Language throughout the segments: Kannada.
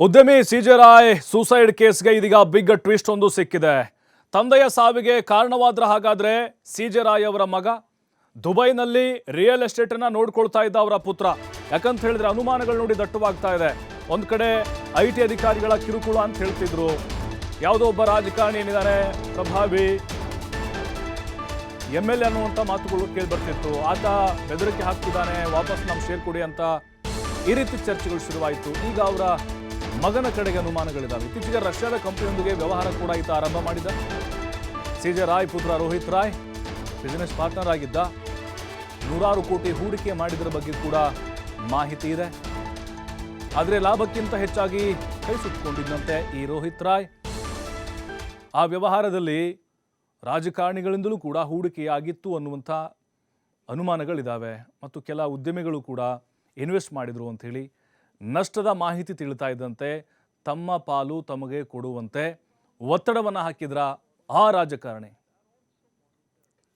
ಉದ್ಯಮಿ ಸಿಜೆ ರಾಯ್ ಸೂಸೈಡ್ ಕೇಸ್ಗೆ ಇದೀಗ ಬಿಗ್ ಟ್ವಿಸ್ಟ್ ಒಂದು ಸಿಕ್ಕಿದೆ. ತಂದೆಯ ಸಾವಿಗೆ ಕಾರಣವಾದ್ರ ಹಾಗಾದ್ರೆ ಸಿಜೆ ರಾಯ್ ಅವರ ಮಗ, ದುಬೈನಲ್ಲಿ ರಿಯಲ್ ಎಸ್ಟೇಟ್ ಅನ್ನ ನೋಡ್ಕೊಳ್ತಾ ಇದ್ದ ಅವರ ಪುತ್ರ. ಯಾಕಂತ ಹೇಳಿದ್ರೆ ಅನುಮಾನಗಳು ನೋಡಿ ದಟ್ಟವಾಗ್ತಾ ಇದೆ. ಒಂದ್ ಕಡೆ IT ಅಧಿಕಾರಿಗಳ ಕಿರುಕುಳ ಅಂತ ಹೇಳ್ತಿದ್ರು. ಯಾವುದೋ ಒಬ್ಬ ರಾಜಕಾರಣಿ ಏನಿದ್ದಾನೆ ಪ್ರಭಾವಿ MLA ಅನ್ನುವಂಥ ಮಾತುಗಳು ಕೇಳಿ ಬರ್ತಿತ್ತು. ಆತ ಬೆದರಿಕೆ ಹಾಕ್ತಿದ್ದಾನೆ, ವಾಪಸ್ ನಮ್ಮ ಶೇರ್ ಕೊಡಿ ಅಂತ ಈ ರೀತಿ ಚರ್ಚೆಗಳು ಶುರುವಾಯಿತು. ಈಗ ಅವರ ಮಗನ ಕಡೆಗೆ ಅನುಮಾನಗಳಿದ್ದಾವೆ. ಇತ್ತೀಚೆಗೆ ರಷ್ಯಾದ ಕಂಪನಿಯೊಂದಿಗೆ ವ್ಯವಹಾರ ಕೂಡ ಈತ ಆರಂಭ ಮಾಡಿದ. ಸಿಜೆ ರಾಯ್ ಪುತ್ರ ರೋಹಿತ್ ರಾಯ್ ಬಿಸಿನೆಸ್ ಪಾರ್ಟ್ನರ್ ಆಗಿದ್ದ. 100 ಕೋಟಿ ಹೂಡಿಕೆ ಮಾಡಿದ್ರ ಬಗ್ಗೆ ಕೂಡ ಮಾಹಿತಿ ಇದೆ. ಆದರೆ ಲಾಭಕ್ಕಿಂತ ಹೆಚ್ಚಾಗಿ ಕೈ ಸುತ್ತಕೊಂಡಿದ್ದಂತೆ ಈ ರೋಹಿತ್ ರಾಯ್. ಆ ವ್ಯವಹಾರದಲ್ಲಿ ರಾಜಕಾರಣಿಗಳಿಂದಲೂ ಕೂಡ ಹೂಡಿಕೆಯಾಗಿತ್ತು ಅನ್ನುವಂಥ ಅನುಮಾನಗಳಿದ್ದಾವೆ. ಮತ್ತು ಕೆಲ ಉದ್ಯಮಿಗಳು ಕೂಡ ಇನ್ವೆಸ್ಟ್ ಮಾಡಿದರು ಅಂಥೇಳಿ ನಷ್ಟದ ಮಾಹಿತಿ ತಿಳಿತಾ ಇದ್ದಂತೆ ತಮ್ಮ ಪಾಲು ತಮಗೆ ಕೊಡುವಂತೆ ಒತ್ತಡವನ್ನು ಹಾಕಿದ್ರ ಆ ರಾಜಕಾರಣಿ.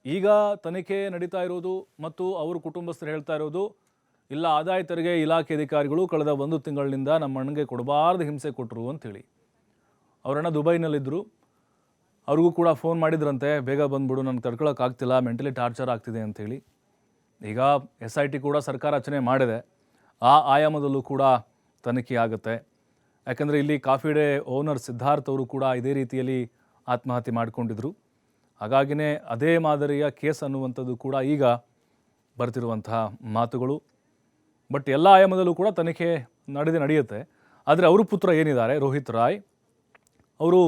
ಈಗ ತನಿಖೆ ನಡೀತಾ ಇರೋದು ಮತ್ತು ಅವರು ಕುಟುಂಬಸ್ಥರು ಹೇಳ್ತಾ ಇರೋದು, ಇಲ್ಲ ಆದಾಯ ತೆರಿಗೆ ಇಲಾಖೆ ಅಧಿಕಾರಿಗಳು ಕಳೆದ 1 ತಿಂಗಳಿನಿಂದ ನಮ್ಮ ಅಣ್ಣಗೆ ಕೊಡಬಾರ್ದು ಹಿಂಸೆ ಕೊಟ್ಟರು ಅಂಥೇಳಿ. ಅವರಣ್ಣ ದುಬೈನಲ್ಲಿದ್ದರು. ಅವ್ರಿಗೂ ಕೂಡ ಫೋನ್ ಮಾಡಿದ್ರಂತೆ, ಬೇಗ ಬಂದ್ಬಿಡು, ನನಗೆ ತಡ್ಕೊಳಕ್ಕಾಗ್ತಿಲ್ಲ, ಮೆಂಟಲಿ ಟಾರ್ಚರ್ ಆಗ್ತಿದೆ ಅಂಥೇಳಿ. ಈಗ SIT ಕೂಡ ಸರ್ಕಾರ ರಚನೆ ಮಾಡಿದೆ. ಆ ಆಯಾಮದಲ್ಲೂ ಕೂಡ ತನಿಖೆ ಆಗುತ್ತೆ. ಯಾಕಂದರೆ ಇಲ್ಲಿ ಕಾಫಿ ಡೇ ಓನರ್ ಸಿದ್ಧಾರ್ಥ್ ಅವರು ಕೂಡ ಇದೇ ರೀತಿಯಲ್ಲಿ ಆತ್ಮಹತ್ಯೆ ಮಾಡಿಕೊಂಡಿದ್ರು. ಹಾಗಾಗಿನೇ ಅದೇ ಮಾದರಿಯ ಕೇಸ್ ಅನ್ನುವಂಥದ್ದು ಕೂಡ ಈಗ ಬರ್ತಿರುವಂತಹ ಮಾತುಗಳು. ಬಟ್ ಎಲ್ಲ ಆಯಾಮದಲ್ಲೂ ಕೂಡ ತನಿಖೆ ನಡೆಯುತ್ತೆ. ಆದರೆ ಅವ್ರ ಪುತ್ರ ಏನಿದ್ದಾರೆ ರೋಹಿತ್ ರಾಯ್, ಅವರು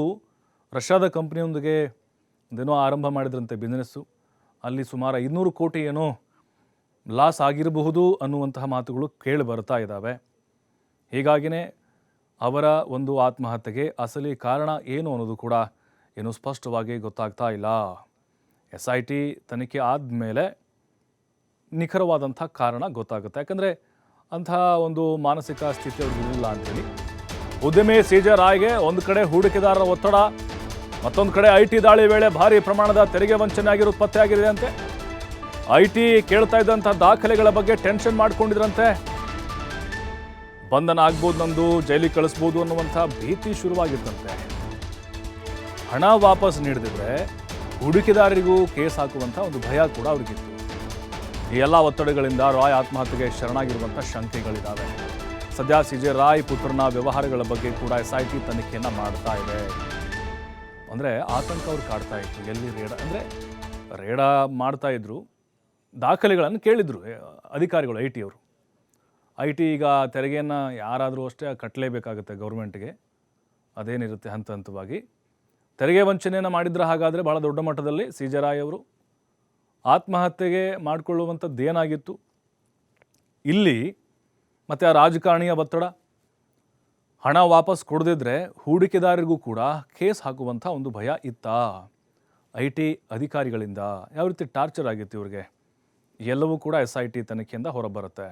ರಷ್ಯಾದ ಕಂಪ್ನಿಯೊಂದಿಗೆ ಒಂದೇನೋ ಆರಂಭ ಮಾಡಿದ್ರಂತೆ ಬಿಸ್ನೆಸ್ಸು. ಅಲ್ಲಿ ಸುಮಾರು 500 ಕೋಟಿ ಏನೋ ಲಾಸ್ ಆಗಿರಬಹುದು ಅನ್ನುವಂತಹ ಮಾತುಗಳು ಕೇಳಿ ಬರ್ತಾ ಇದ್ದಾವೆ. ಹೀಗಾಗಿಯೇ ಅವರ ಒಂದು ಆತ್ಮಹತ್ಯೆಗೆ ಅಸಲಿ ಕಾರಣ ಏನು ಅನ್ನೋದು ಕೂಡ ಏನೂ ಸ್ಪಷ್ಟವಾಗಿ ಗೊತ್ತಾಗ್ತಾ ಇಲ್ಲ. SIT ತನಿಖೆ ಆದಮೇಲೆ ನಿಖರವಾದಂಥ ಕಾರಣ ಗೊತ್ತಾಗುತ್ತೆ. ಯಾಕಂದರೆ ಅಂತಹ ಒಂದು ಮಾನಸಿಕ ಸ್ಥಿತಿ ಅವ್ರಿಗಿರಲಿಲ್ಲ ಅಂಥೇಳಿ. ಉದ್ಯಮಿ ಸಿಜೆ ರಾಯ್ಗೆ ಒಂದು ಕಡೆ ಹೂಡಿಕೆದಾರರ ಒತ್ತಡ, ಮತ್ತೊಂದು ಕಡೆ IT ದಾಳಿ ವೇಳೆ ಭಾರಿ ಪ್ರಮಾಣದ ತೆರಿಗೆ ವಂಚನೆ ಆಗಿರೋದು ಪತ್ತೆಯಾಗಿದೆ ಅಂತೆ. IT ಕೇಳ್ತಾ ಇದ್ದಂಥ ದಾಖಲೆಗಳ ಬಗ್ಗೆ ಟೆನ್ಷನ್ ಮಾಡ್ಕೊಂಡಿದ್ರಂತೆ. ಬಂಧನ ಆಗ್ಬೋದು, ನಂದು ಜೈಲಿಗೆ ಕಳಿಸ್ಬೋದು ಅನ್ನುವಂಥ ಭೀತಿ ಶುರುವಾಗಿತ್ತಂತೆ. ಹಣ ವಾಪಸ್ ನೀಡದಿದ್ರೆ ಹೂಡಿಕೆದಾರರಿಗೂ ಕೇಸ್ ಹಾಕುವಂಥ ಒಂದು ಭಯ ಕೂಡ ಅವ್ರಿಗಿತ್ತು. ಈ ಎಲ್ಲ ಒತ್ತಡಗಳಿಂದ ರಾಯ್ ಆತ್ಮಹತ್ಯೆಗೆ ಶರಣಾಗಿರುವಂಥ ಶಂಕೆಗಳಿದ್ದಾವೆ. ಸದ್ಯ ಸಿಜೆ ರಾಯ್ ಪುತ್ರನ ವ್ಯವಹಾರಗಳ ಬಗ್ಗೆ ಕೂಡ SIT ತನಿಖೆಯನ್ನು ಮಾಡ್ತಾ ಇದೆ. ಅಂದರೆ ಆತಂಕ ಅವ್ರು ಕಾಡ್ತಾ ಇತ್ತು. ಎಲ್ಲಿ ರೇಡ ಮಾಡ್ತಾ ಇದ್ರು, ದಾಖಲೆಗಳನ್ನು ಕೇಳಿದ್ರು ಅಧಿಕಾರಿಗಳು IT ಅವರು. IT ಈಗ ತೆರಿಗೆಯನ್ನು ಯಾರಾದರೂ ಅಷ್ಟೇ ಕಟ್ಟಲೇಬೇಕಾಗುತ್ತೆ ಗೌರ್ಮೆಂಟ್ಗೆ. ಅದೇನಿರುತ್ತೆ ಹಂತ ಹಂತವಾಗಿ ತೆರಿಗೆ ವಂಚನೆಯನ್ನು ಮಾಡಿದ್ರೆ ಹಾಗಾದರೆ ಭಾಳ ದೊಡ್ಡ ಮಟ್ಟದಲ್ಲಿ ಸಿಜೆ ರಾಯ್ ಅವರು ಆತ್ಮಹತ್ಯೆಗೆ ಮಾಡಿಕೊಳ್ಳುವಂಥದ್ದು ಏನಾಗಿತ್ತು ಇಲ್ಲಿ. ಮತ್ತು ಆ ರಾಜಕಾರಣಿಯ ಒತ್ತಡ, ಹಣ ವಾಪಸ್ ಕೊಡದಿದ್ರೆ ಹೂಡಿಕೆದಾರರಿಗೂ ಕೂಡ ಕೇಸ್ ಹಾಕುವಂಥ ಒಂದು ಭಯ ಇತ್ತಾ IT ಅಧಿಕಾರಿಗಳಿಂದ? ಯಾವ ರೀತಿ ಟಾರ್ಚರ್ ಆಗಿತ್ತು ಇವ್ರಿಗೆ? ಎಲ್ಲವೂ ಕೂಡ SIT ತನಿಖೆಯಿಂದ ಹೊರಬರುತ್ತೆ.